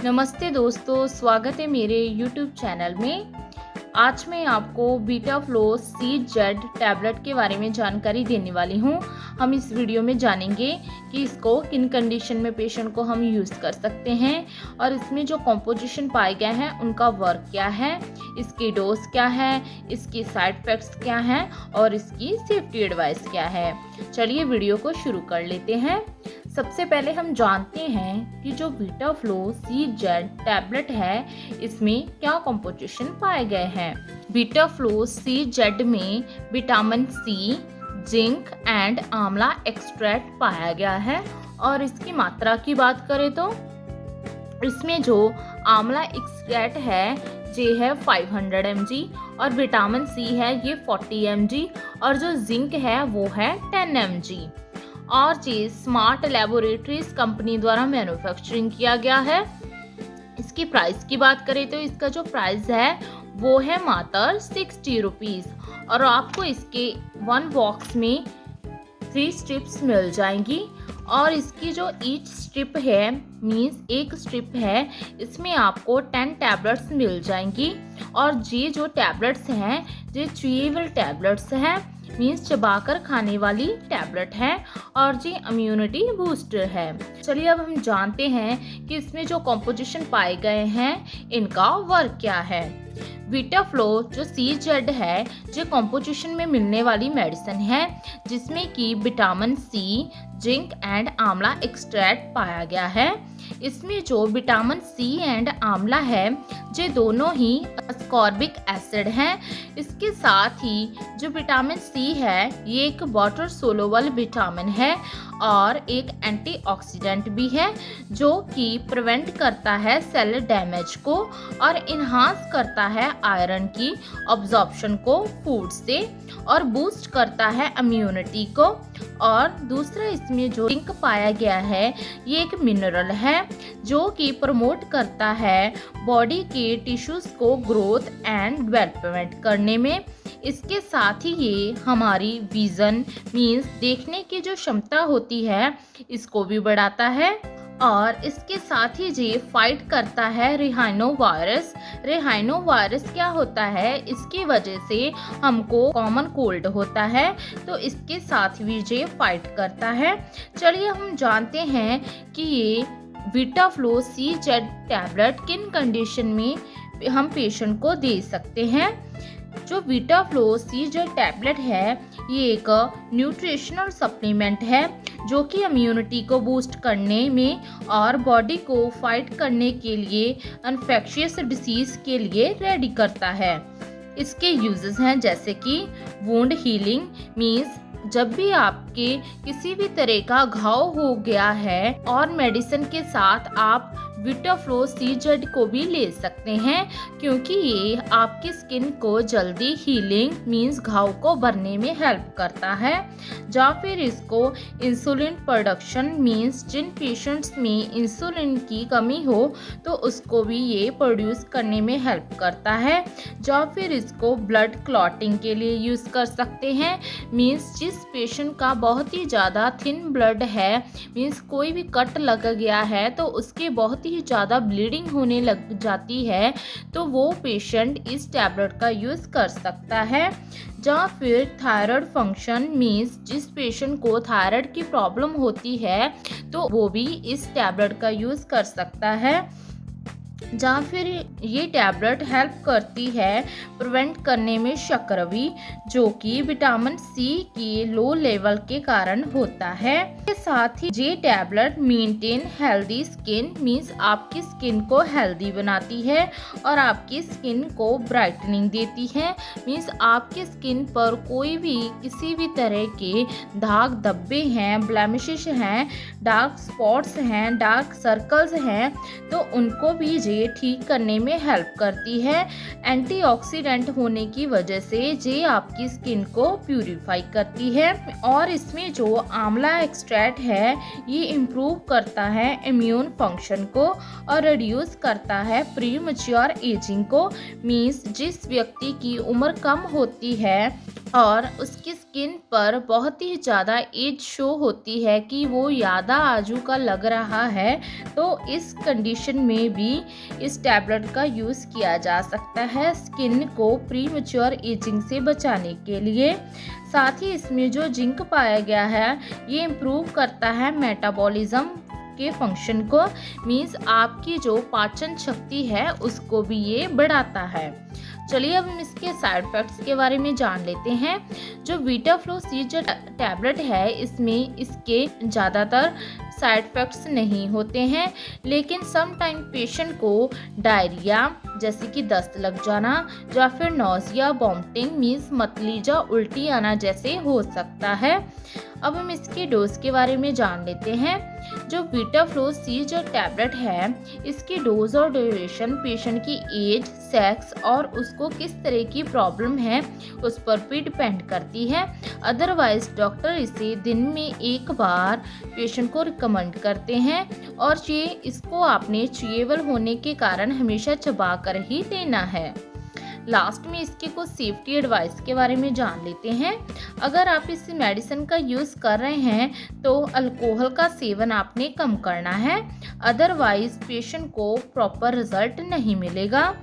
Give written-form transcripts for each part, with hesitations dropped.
नमस्ते दोस्तों, स्वागत है मेरे YouTube चैनल में। आज मैं आपको बीटा फ्लो CZ टैबलेट के बारे में जानकारी देने वाली हूँ। हम इस वीडियो में जानेंगे कि इसको किन कंडीशन में पेशेंट को हम यूज़ कर सकते हैं और इसमें जो कॉम्पोजिशन पाए गए हैं उनका वर्क क्या है, इसकी डोज क्या है, इसकी साइड इफ़ेक्ट्स क्या हैं और इसकी सेफ्टी एडवाइस क्या है। चलिए वीडियो को शुरू कर लेते हैं। सबसे पहले हम जानते हैं कि जो बीटा फ्लो CZ टैबलेट है इसमें क्या कॉम्पोजिशन पाए गए हैं। बीटा फ्लो CZ में विटामिन C, जिंक एंड आंवला एक्सट्रैक्ट पाया गया है। और इसकी मात्रा की बात करें तो इसमें जो आंवला एक्सट्रैक्ट है ये है 500 mg और विटामिन C है ये 40 mg और जो जिंक है वो है 10 mg। और ये स्मार्ट लैबोरेटरीज कंपनी द्वारा मैन्युफैक्चरिंग किया गया है। इसकी प्राइस की बात करें तो इसका जो प्राइस है वो है मात्र 60 रुपीज़ और आपको इसके 1 बॉक्स में 3 स्ट्रिप्स मिल जाएंगी। और इसकी जो ईच स्ट्रिप है मीन्स एक स्ट्रिप है, इसमें आपको 10 टैबलेट्स मिल जाएंगी। और ये जो टैबलेट्स हैं ये च्यूएबल टैबलेट्स हैं, मीन्स चबाकर खाने वाली टैबलेट है और ये इम्यूनिटी बूस्टर है। चलिए अब हम जानते हैं कि इसमें जो कॉम्पोजिशन पाए गए हैं इनका वर्क क्या है। बीटा फ्लो जो CZ है जो कॉम्पोजिशन में मिलने वाली मेडिसिन है जिसमें कि विटामिन C, जिंक एंड आंवला एक्सट्रैक्ट पाया गया है। इसमें जो विटामिन C एंड आंवला है ये दोनों ही अस्कॉर्बिक एसिड हैं। इसके साथ ही जो विटामिन C है ये एक वाटर सोलुबल विटामिन है और एक एंटीऑक्सीडेंट भी है जो कि प्रिवेंट करता है सेल डैमेज को और इन्हांस करता है आयरन की अब्जॉर्प्शन को फूड से और बूस्ट करता है इम्यूनिटी को। और दूसरा इसमें जो जिंक पाया गया है ये एक मिनरल है जो कि प्रमोट करता है बॉडी के टिश्यूज को ग्रोथ एंड डेवलपमेंट करने में। इसके साथ ही ये हमारी विजन मीन्स देखने की जो क्षमता होती है इसको भी बढ़ाता है। और इसके साथ ही ये फाइट करता है रिहाइनो वायरस। रिहाइनो वायरस क्या होता है, इसकी वजह से हमको कॉमन कोल्ड होता है तो इसके साथ भी ये फाइट करता है। चलिए हम जानते हैं कि ये बीटा फ्लो CZ टैबलेट किन कंडीशन में हम पेशेंट को दे सकते हैं। जो बीटा फ्लो CZ टैबलेट है ये एक न्यूट्रिशनल सप्लीमेंट है जो कि इम्यूनिटी को बूस्ट करने में और बॉडी को फाइट करने के लिए इन्फेक्शियस डिसीज के लिए रेडी करता है। इसके यूजेस हैं जैसे कि वुंड हीलिंग मीन्स जब भी आपके किसी भी तरह का घाव हो गया है और मेडिसिन के साथ आप बीटा फ्लो CZ को भी ले सकते हैं क्योंकि ये आपकी स्किन को जल्दी हीलिंग मीन्स घाव को भरने में हेल्प करता है। या फिर इसको इंसुलिन प्रोडक्शन मीन्स जिन पेशेंट्स में इंसुलिन की कमी हो तो उसको भी ये प्रोड्यूस करने में हेल्प करता है। या फिर इसको ब्लड क्लॉटिंग के लिए यूज़ कर सकते हैं मीन्स जिस पेशेंट का बहुत ही ज़्यादा थिन ब्लड है मीन्स कोई भी कट लग गया है तो उसके बहुत ही ज़्यादा ब्लीडिंग होने लग जाती है तो वो पेशेंट इस टैबलेट का यूज़ कर सकता है। या फिर थायराइड फंक्शन मीन्स जिस पेशेंट को थायराइड की प्रॉब्लम होती है तो वो भी इस टैबलेट का यूज़ कर सकता है। या फिर ये टैबलेट हेल्प करती है प्रिवेंट करने में शकरवी जो कि विटामिन C की लो लेवल के कारण होता है। इसके साथ ही ये tablet maintain healthy skin means आपकी स्किन को हेल्दी बनाती है और आपकी स्किन को ब्राइटनिंग देती है मीन्स आपकी स्किन पर कोई भी किसी भी तरह के दाग धब्बे हैं, ब्लेमिशेस हैं, डार्क स्पॉट्स हैं, डार्क सर्कल्स हैं तो उनको भी ये ठीक करने में हेल्प करती है। एंटीऑक्सीडेंट होने की वजह से ये आपकी स्किन को प्यूरिफाई करती है। और इसमें जो आंवला एक्सट्रैक्ट है ये इम्प्रूव करता है इम्यून फंक्शन को और रिड्यूस करता है प्री मैच्योर एजिंग को मीन्स जिस व्यक्ति की उम्र कम होती है और उसकी स्किन पर बहुत ही ज़्यादा एज शो होती है कि वो ज़्यादा आजू का लग रहा है, तो इस कंडीशन में भी इस टैबलेट का यूज़ किया जा सकता है स्किन को प्रीमेच्योर एजिंग से बचाने के लिए। साथ ही इसमें जो जिंक पाया गया है ये इम्प्रूव करता है मेटाबॉलिज्म के फंक्शन को, मीन्स आपकी जो पाचन शक्ति है उसको भी ये बढ़ाता है। चलिए अब हम इसके साइड इफेक्ट्स के बारे में जान लेते हैं। जो वीटाफ्लो सी जो टैबलेट है इसमें इसके ज़्यादातर साइड इफ़ेक्ट्स नहीं होते हैं, लेकिन सम टाइम पेशेंट को डायरिया जैसे कि दस्त लग जाना या फिर नौजिया वॉमिटिंग मीन्स मतलीजा उल्टी आना जैसे हो सकता है। अब हम इसके डोज के बारे में जान लेते हैं। जो वीटाफ्लो सी जो टैबलेट है इसकी डोज और ड्यूरेशन पेशेंट की एज, सेक्स और उसको किस तरह की प्रॉब्लम है उस पर भी डिपेंड करती है। अदरवाइज डॉक्टर इसे दिन में एक बार पेशेंट को रिकमेंड करते हैं और ये इसको आपने च्यूएबल होने के कारण हमेशा चबा कर ही लेना है। लास्ट में इसके कुछ सेफ्टी एडवाइस के बारे में जान लेते हैं। अगर आप इस मेडिसिन का यूज़ कर रहे हैं तो अल्कोहल का सेवन आपने कम करना है, अदरवाइज पेशेंट को प्रॉपर रिजल्ट नहीं मिलेगा।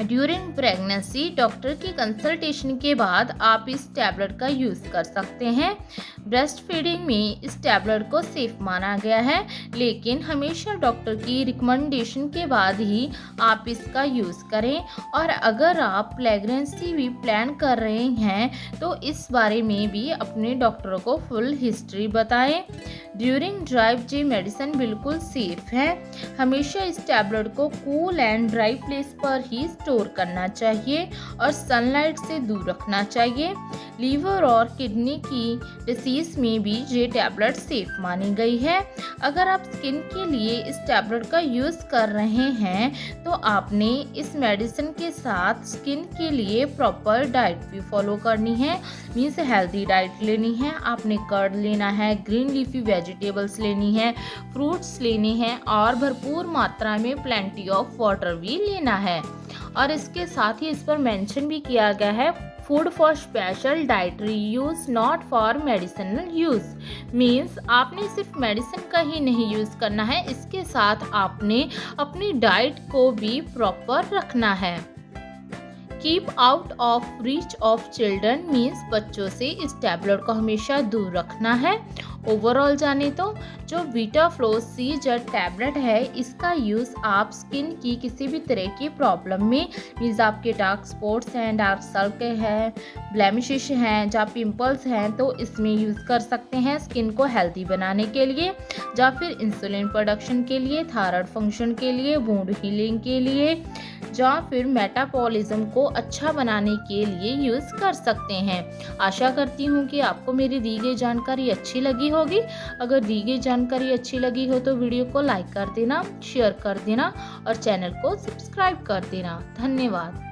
ड्यूरिंग प्रेगनेंसी डॉक्टर की कंसल्टेशन के बाद आप इस टैबलेट का यूज़ कर सकते हैं। ब्रेस्ट फीडिंग में इस टैबलेट को सेफ माना गया है, लेकिन हमेशा डॉक्टर की रिकमेंडेशन के बाद ही आप इसका यूज़ करें। और अगर आप प्रेगनेंसी भी प्लान कर रहे हैं तो इस बारे में भी अपने डॉक्टर को फुल हिस्ट्री बताएं। ड्यूरिंग ड्राइव ये मेडिसिन बिल्कुल सेफ है। हमेशा इस टैबलेट को कूल एंड ड्राई प्लेस पर ही स्टोर करना चाहिए और सनलाइट से दूर रखना चाहिए। लीवर और किडनी की डिसीज में भी ये टैबलेट सेफ मानी गई है। अगर आप स्किन के लिए इस टैबलेट का यूज़ कर रहे हैं तो आपने इस मेडिसिन के साथ स्किन के लिए प्रॉपर डाइट भी फॉलो करनी है, मीन्स हेल्दी डाइट लेनी है। आपने कर्ड लेना है, ग्रीन लीफी वेजिटेबल्स लेनी है, फ्रूट्स लेने हैं और भरपूर मात्रा में प्लेंटी ऑफ वाटर भी लेना है। और इसके साथ ही इस पर मेंशन भी किया गया है food for special dietary use not for medicinal use, means आपने सिर्फ मेडिसिन का ही नहीं यूज़ करना है, इसके साथ आपने अपनी डाइट को भी प्रॉपर रखना है। Keep out of reach of children means बच्चों से इस टैबलेट को हमेशा दूर रखना है। ओवरऑल जाने तो जो वीटाफ्लो सी जेट टैबलेट है इसका यूज़ आप स्किन की किसी भी तरह की प्रॉब्लम में, मीन्स आपके डार्क स्पॉट्स हैं, डार्क सर्कल है, ब्लेमिशेस हैं, या पिंपल्स हैं, तो इसमें यूज़ कर सकते हैं स्किन को हेल्दी बनाने के लिए, या फिर इंसुलिन प्रोडक्शन के लिए, थायराइड फंक्शन के लिए, वुंड हीलिंग के लिए, या फिर मेटाबॉलिज्म को अच्छा बनाने के लिए यूज़ कर सकते हैं। आशा करती हूँ कि आपको मेरी दी गई जानकारी अच्छी लगी होगी। अगर दी गई जानकारी अच्छी लगी हो तो वीडियो को लाइक कर देना, शेयर कर देना और चैनल को सब्सक्राइब कर देना। धन्यवाद।